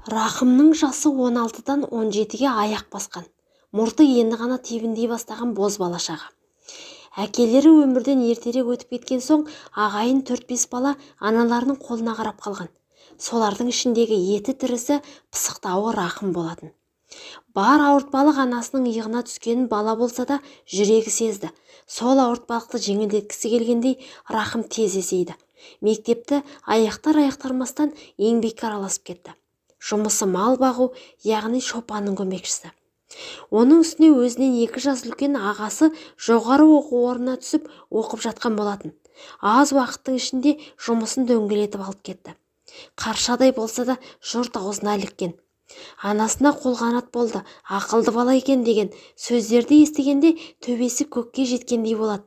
Рахымның жасы 16-дан 17-ге аяқ басқан. Мұрты енді ғана тебіндей бастаған боз балашаға. Әкелері өмірден ертерек өтіп кеткен соң, ағайын 4-5 бала аналарының қолына қарап қалған. Солардың ішіндегі еті тірісі пысықтауы Рахым болатын. Бар ауыртпалық анасының иығына түскенін бала болса да жүрегі сезді. Сол ауыртпалықты жеңілдеткісі келгендей Рахым тез есейді. Мектепті аяқтар-аяқтармастан еңбекке араласып кетті. Жұмысы мал бағу, яғни шопанның көмекшісі. Оның үстіне өзінен 2 жас үлкен ағасы жоғары оқу орнына түсіп оқып жатқан болатын. Аз уақыттың ішінде жұмысын дөңгелетіп алып кетті. Қаршадай болса да жұрт аузына іліккен. Анасына қолғанат болды, ақылды бала екен деген сөздерді естігенде төбесі көкке жеткендей болады.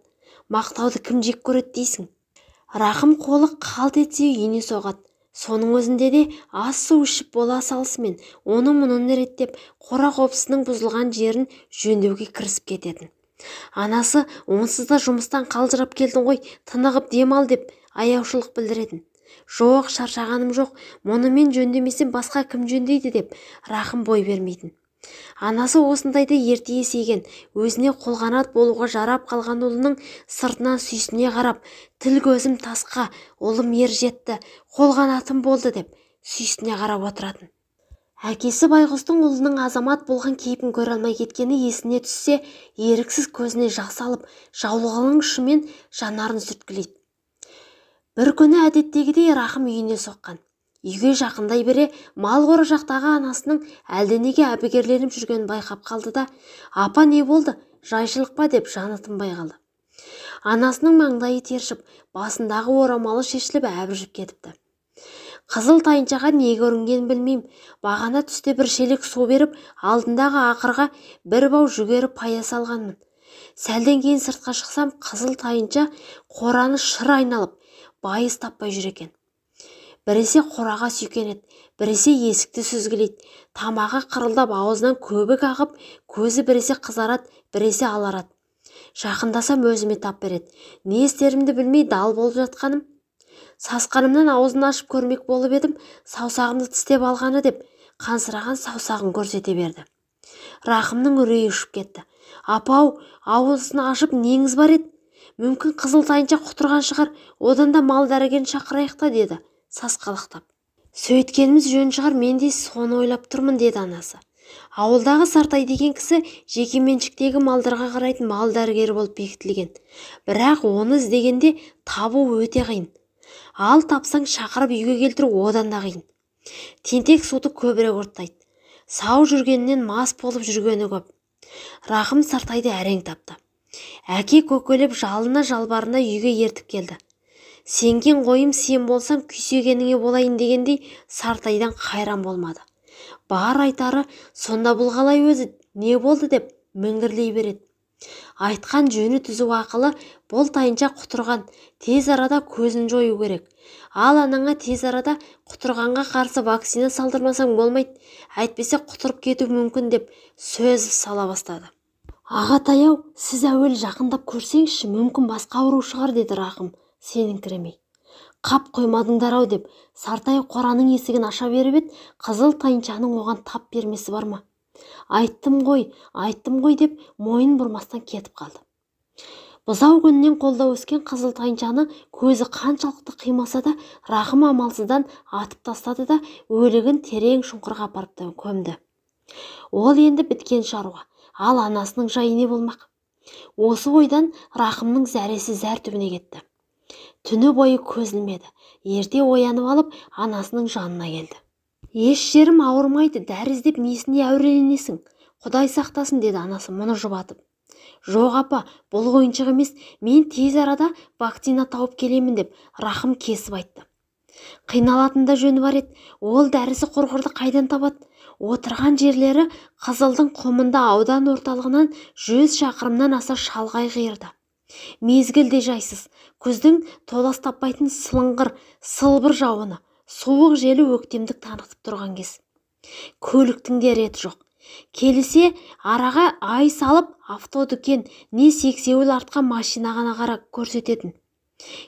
Мақтауды кім жек көреді дейсің? Рахым қолы қалт етсе үйіне соғады. Соның өзінде де ас су ішіп бола салысымен оны мұнын реттеп, қора-қопсының бұзылған жерін жөндеуге кірісіп кететін. Анасы онсыз да жұмыстан қалжырап келдің ғой, тынығып демал деп аяушылық білдіретін. Жоқ, шаршағаным жоқ, мұнымен жөндемесем басқа кім жөндейді деп Рахым бой бермейтін. Анасы осындайда ерте есейген, өзіне қолғанат болуға жарап қалған ұлының сыртынан сүйсіне қарап, тіл көзім тасқа, ұлым ер жетті, қолғанатым болды деп сүйсіне қарап отыратын. Әкесі байғұстың ұлының азамат болған кейпін көре алмай кеткені есіне түссе, еріксіз көзіне жас алып, жаулығының ұшымен жанарын сүрткілейді. Бір күні әдеттегідей Рахым үйіне соққан. Үйге жақындай бере мал қора жақтағы анасының әлденеге әбігерленіп жүргенін байқап қалды да, апа не болды, жайшылық па деп жаны тынбай қалды. Анасының маңдайы тершіп, басындағы орамалы шешіліп әбіржіп кетіпті. Қызыл тайыншаға не көрінгенін білмеймін, бағана түсте бір шелек су беріп, алдындағы ақырға бір бау жүгері пая салғанмын. Сәлден кейін сыртқа шықсам, қызыл тайынша қораны шыр айналып, байыз таппай жүр екен. Біресе қораға сүйкенеді, біресе есікті сүзгілейді, тамағы қырылдап аузынан көбік ағып, көзі біресе қызарады, біресе аларады. Жақындасам өзіме тап береді. Не істерімді білмей дал болып жатқаным. Сасқанымнан аузын ашып көрмек болып едім, саусағымды тістеп алғаны деп қансыраған саусағын көрсете берді. Рахымның үрейі ұшып кетті. Апау, аузын ашып неңіз бар еді? Мүмкін қызыл тайынша құтырған шығар, одан да мал дәрігерін шақырайық та деді, сасқалақтап. Сөйткеніміз жөн шығар, мен де соны ойлап тұрмын, деді анасы. Ауылдағы Сартай деген кісі жекеменшіктегі малдарға қарайтын мал дәрігері болып бекітілген. Бірақ оны іздегенде табу өте қиын. Ал тапсаң шақырып үйге келтіру одан да қиын. Тентек суды көбірек ұрттайды. Сау жүргенінен мас болып жүргені көп. Рахым Сартайды әрең тапты. Әке көкелеп жалына жалбарына үйге ертіп келді. Сенген қойым сен болсаң күйсегеніңе болайын дегендей Сартайдан қайран болмады. Бар айтары, сонда бұл қалай өзі, не болды деп міңгірлей береді. Айтқан жөні түзу ақылы, бұл тайынша құтырған, тез арада көзін жою керек. Ал анаңа тез арада құтырғанға қарсы вакцина салдырмасаң болмайды, әйтпесе құтырып кету мүмкін деп сөз сала бастады. Ағатай-ау, сіз әуел жақындап көрсеңізші, мүмкін басқа ауру шығар, деді Рахым сеніңкіремей. Қап қоймадыңдар-ау деп Сартай қораның есігін аша беріп еді, қызыл тайыншаның оған тап бермесі бар ма? Айттым ғой деп мойын бұрмастан кетіп қалды. Бұзау күнінен қолда өскен қызыл тайыншаны көзі қаншалықты қимаса да, Рахым амалсыздан атып тастады да өлігін терең шұңқырға апарып көмді. Ол енді біткен шаруа. Ал анасының жайы не болмақ? Осы ойдан Рахымның зәресі зәр түбіне кетті. Түні бойы көз ілмеді. Ерте оянып алып, анасының жанына келді. Еш жерім ауырмайды, дәрі іздеп несіне әуреленесің? Құдай сақтасын, деді анасы мұны жұбатып. Жоқ апа, бұл ойыншық емес, мен тез арада вакцина тауып келемін деп Рахым кесіп айтты. Қиналатында жөні бар еді, ол дәрісі құрғырды қайдан табады? Отырған жерлері Қызылдың құмында аудан орталығынан 100 шақырымнан аса шалғай қиырды. Мезгілде жайсыз, күздің толас таппайтын сылыңғыр, сылбыр жауыны, суық желі өктемдік танытып тұрған кез. Көліктің де реті жоқ. Келісе араға ай салып автодүкен не сексеуіл артқан машина ғана қара көрсететін.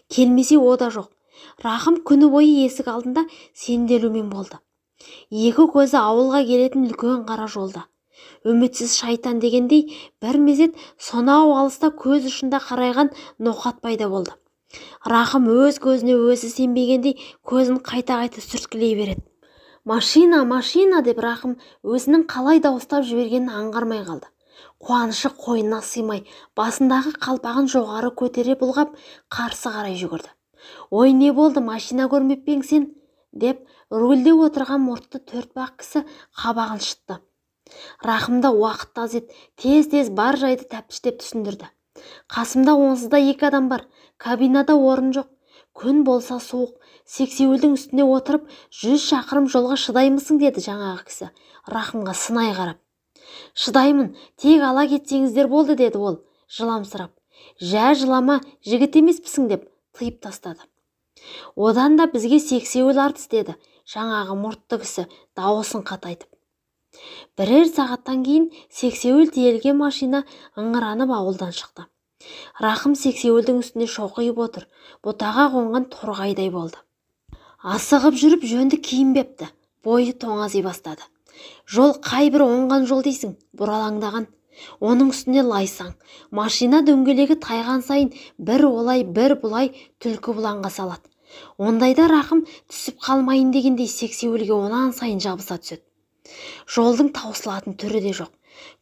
Келмесе о да жоқ. Рахым күні бойы есік алдында сенделумен болды. Екі көзі ауылға келетін үлкен қара жолда. Үмітсіз шайтан дегендей бір мезет сонау алыста көз ұшында қарайған ноқат пайда болды. Рахым өз көзіне өзі сенбегендей көзін қайта-қайта сүрткілей береді. Машина, машина деп Рахым өзінің қалай дауыстап жібергенін аңғармай қалды. Қуанышы қойнына сыймай, басындағы қалпағын жоғары көтере бұлғап, қарсы қарай жүгірді. Ой, не болды, машина көрмеп пең сен? Деп рөлде отырған мұртты төртбақ кісі қабағын шытты. Рахымда уақыт таз еді, тез-тез бар жайды тәптіштеп түсіндірді. Қасымда онсызда екі адам бар, кабинада орын жоқ. Күн болса суық, сексеуілдің үстіне отырып 100 шақырым жолға шыдаймысың деді жаңағы кісі, Рахымға сынай қарап. Шыдаймын, тек ала кетсеңіздер болды деді ол, жыламсырап. Жә, жылама, жігіт емеспісің деп тыйып тастады. Одан да бізге сексеуіл артыс деді жаңағы мұртты кісі дауысын қатайтып. Бірер сағаттан кейін сексеуіл тиелген машина ыңыранып ауылдан шықты. Рахым сексеуілдің үстіне шоқиып отыр, бұтаға қонған торғайдай болды. Асығып жүріп жөнді киінбепті, бойы тоңази бастады. Жол қай бір оңған жол дейсің, бұралаңдаған. Оның үстіне лайсаң, машина дөңгелегі тайған сайын бір олай бір бұлай түлкі бұланға салады. Ондайда Рахым түсіп қалмайын дегендей сексеуілге онан сайын жабыса түседі. Жолдың таусылатын түрі де жоқ.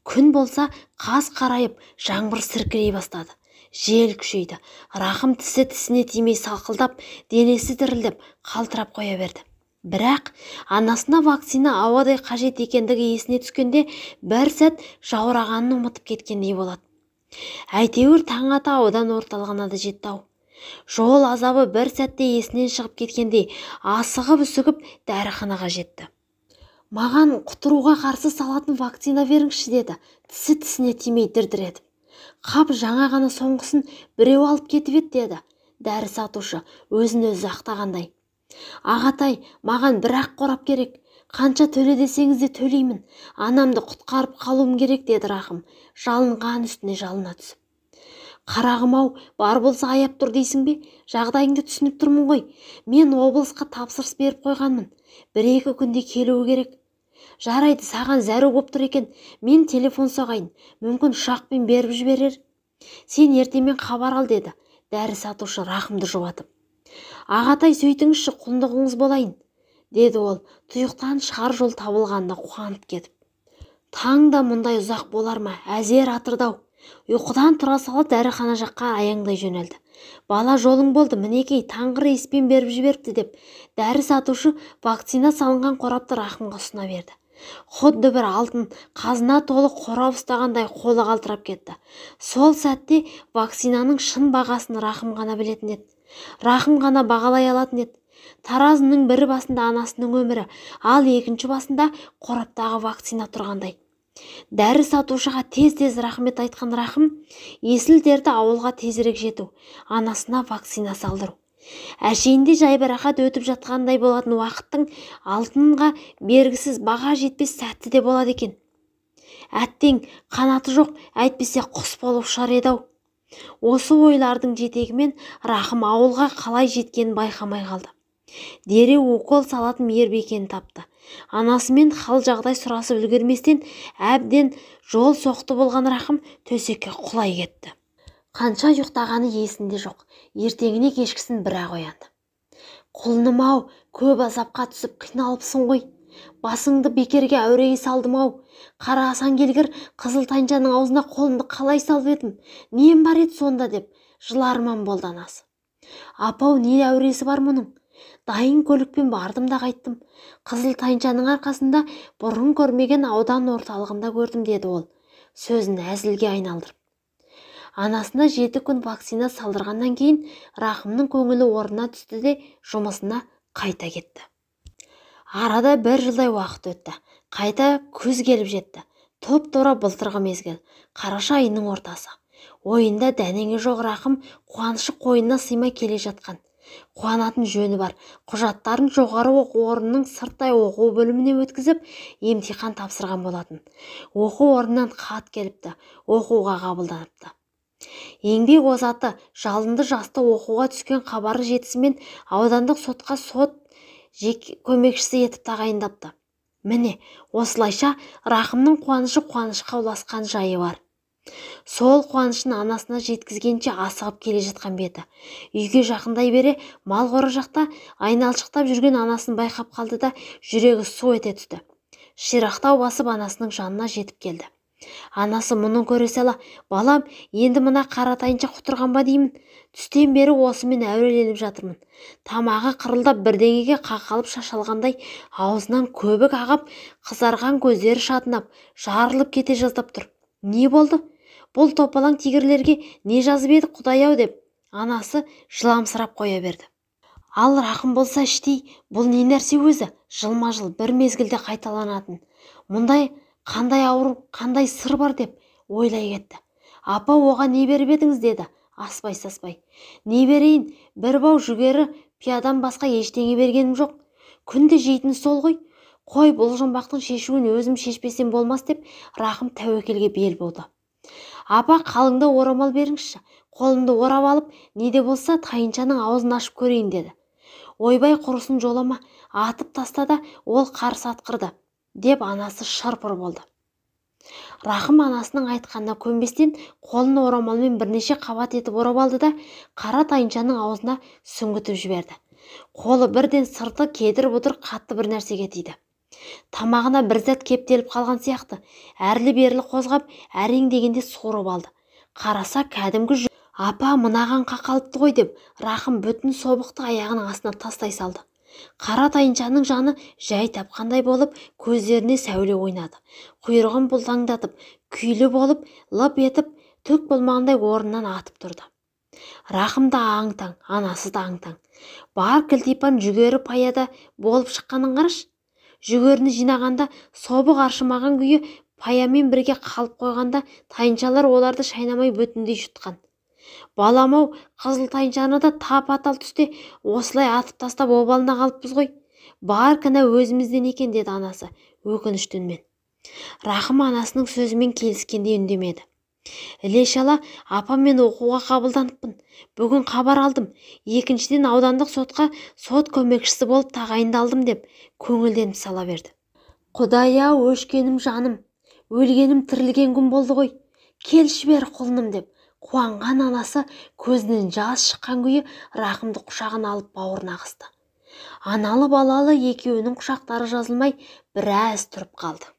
Күн болса қас қарайып, жаңбыр сіркірей бастады. Жел күшейді. Рахым тісі тісіне тимей салқылдап, денесі дірілдеп, қалтырап қоя берді. Бірақ анасына вакцина ауадай қажет екендігі есіне түскенде бір сәт жаурағанын ұмытып кеткендей болады. Әйтеуір таң ата аудан орталығына да жетті ау. Жол азабы бір сәтте есінен шығып кеткендей асығып-үсігіп дәріханаға жетті. Маған құтыруға қарсы салатын вакцина беріңізші деді, тісі тісіне тимей дірдіреді. Қап, жаңа ғана соңғысын біреу алып кетіп еді деді дәрі сатушы өзін өзі ақтағандай. Ағатай, маған бір-ақ қорап керек, қанша төле десеңіз де төлеймін, анамды құтқарып қалуым керек деді Рахым, жалынған үстіне жалына түсіп. Қарағым-ау, бар болса аяп тұр дейсің бе? Жағдайыңды түсініп тұрмын ғой. Мен облысқа тапсырыс беріп қойғанмын. 1-2 күнде келуі керек. Жарайды, саған зәру боп тұр екен. Мен телефон соғайын. Мүмкін ұшақпен беріп жіберер. Сен ертемен хабар ал деді. Дәрі сатушы Рахымды жұбатып. Ағатай, сөйтіңізші, құлындығыңыз болайын, деді ол, тұйықтан шығар жол табылғанда қуанып кетіп. Таң да мұндай ұзақ болар ма? Әзер атырдау. Ұйқыдан тұра сала дәріхана жаққа аяңдай жөнелді. Бала, жолың болды, мінекей, таңғы рейспен беріп жіберіпті деп, дәрі сатушы вакцина салынған қорапты Рахымға ұсына берді. Құдды бір алтын қазына толы қорап ұстағандай қолы қалтырап кетті. Сол сәтте вакцинаның шын бағасын Рахым ғана білетін еді. Рахым ғана бағалай алатын еді. Таразының бір басында анасының өмірі, ал екінші басында қораптағы вакцина тұрғандай. Дәрі сатушыға тез-тез рахмет айтқан Рахым, есіл дерді ауылға тезірек жету, анасына вакцина салдыру. Әшейінде жайбарақат өтіп жатқандай болатын уақыттың алтынға бергісіз баға жетпес сәтті де болады екен. Әттең, қанаты жоқ, әйтпесе құс болып ұшар еді ау. Осы ойлардың жетегімен Рахым ауылға қалай жеткенін байқамай қалды. Дереу укол салатын мейірбекені тапты. Анасымен хал жағдай сұрасып үлгерместен әбден жол соқты болған Рахым төсекке құлай кетті. Қанша ұйықтағаны есінде жоқ. Ертеңіне кешкісін бір-ақ оянды. Құлыным-ау, көп азапқа түсіп қиналыпсың ғой. Басыңды бекерге әуреге салдым-ау. Қара асан келгір қызыл тайыншаның аузына қолымды қалай салып едім. Нем бар еді сонда деп жыларман болды анасы. Апау, не әуресі бар мұның? Дайын көлікпен бардым да қайттым. Қызыл тайыншаның арқасында бұрын көрмеген аудан орталығында көрдім деді ол, сөзін әзілге айналдырып. Анасына 7 күн вакцина салдырғаннан кейін Рахымның көңілі орнына түсті де жұмысына қайта кетті. Арада бір жылдай уақыт өтті. Қайта күз келіп жетті. Топ-тора былтырғы мезгіл, қараша айының ортасы. Ойында дәнеңе жоқ Рахым қуанышы қойнына сыймай келе жатқан. Қуанатын жөні бар. Құжаттарын жоғары оқу орнының сырттай оқу бөліміне өткізіп, емтихан тапсырған болатын. Оқу орнынан хат келіпті, оқуға қабылданыпты. Еңбек озаты жалынды жасты оқуға түскен хабары жетісімен аудандық сотқа сот көмекшісі етіп тағайындапты. Міне, осылайша Рахымның қуанышы қуанышқа ұласқан жайы бар. Сол қуанышын анасына жеткізгенше асығып келе жатқан беті. Үйге жақындай бере мал қора жақта айналшықтап жүрген анасын байқап қалды да жүрегі су ете түсті. Ширақтау басып анасының жанына жетіп келді. Анасы мұның көре сала, балам, енді мына қара тайынша құтырған ба деймін. Түстен бері осымен әуреленіп жатырмын. Тамағы қырылдап бірдеңеге қақалып шашалғандай, аузынан көбік ағып, қызарған көздері шатынап, жарылып кете жаздап тұр. Не болды? Бұл топалаң тигірлерге не жазып еді, Құдай-ау деп, анасы жыламсырап қоя берді. Ал Рахым болса іштей, бұл не нәрсе өзі? Жылма-жыл бір мезгілде қайталанатын. Мұндай қандай ауру, қандай сыр бар деп ойлай кетті. Апа, оған не беріп едіңіз деді, аспай-саспай. Не берейін, бір бау жүгері пиядан басқа ештеңе бергенім жоқ. Күнде жейтін сол ғой. Қой, бұл жұмбақтың шешуін өзім шешпесем болмас деп Рахым тәуекелге бел болды. Апа, қалыңда орамал беріңізші. Қолымды орап алып, не де болса тайыншаның аузын ашып көрейін деді. Ойбай, құрысын жолама, атып тастада, ол қарсы атқырды деп анасы шырпыр болды. Рахым анасының айтқанына көнбестен қолын орамалмен бірнеше қабат етіп орап алды да қара тайыншаның аузына сүңгітіп жіберді. Қолы бірден сырты кедір-бұдыр қатты бір нәрсеге тиді. Тамағына бір зат кептеліп қалған сияқты, әрлі-берлі қозғап, әрең дегенде суырып алды. Қараса кәдімгі Апа, мынаған қақалыпты ғой деп, Рахым бүтін собықты аяғының астына тастай салды. Қара тайыншаның жаны жай тапқандай болып, көздеріне сәуле ойнады. Құйрығын бұлтаңдатып, күйлі болып, лып етіп, түк болмағандай орнынан атып тұрды. Рахым да аң-таң, анасы да аң-таң. Бар кілтипан жүгері паяда болып шыққанын қараш. Жүгеріні жинағанда собық аршымаған күйі паямен бірге қалып қойғанда тайыншалар оларды шайнамай бүтіндей жұтқан. Балам-ау, қызыл тайыншаны да тап-атал түсте осылай атып тастап обалына қалыппыз ғой. Бар кінә өзімізден екен деді анасы өкінішті үнмен. Рахым анасының сөзімен келіскендей үндемеді. Іле-шала, апам, мен оқуға қабылданыппын. Бүгін хабар алдым. Екіншіден аудандық сотқа сот көмекшісі болып тағайындалдым деп көңілденіп сала берді. Құдай-ау, өшкенім жаным, өлгенім тірілген күн болды ғой. Келші бер құлыным деп қуанған анасы көзінен жас шыққан күйі Рахымды құшағына алып бауырына қысты. Аналы балалы екеуінің құшақтары жазылмай біраз тұрып қалды.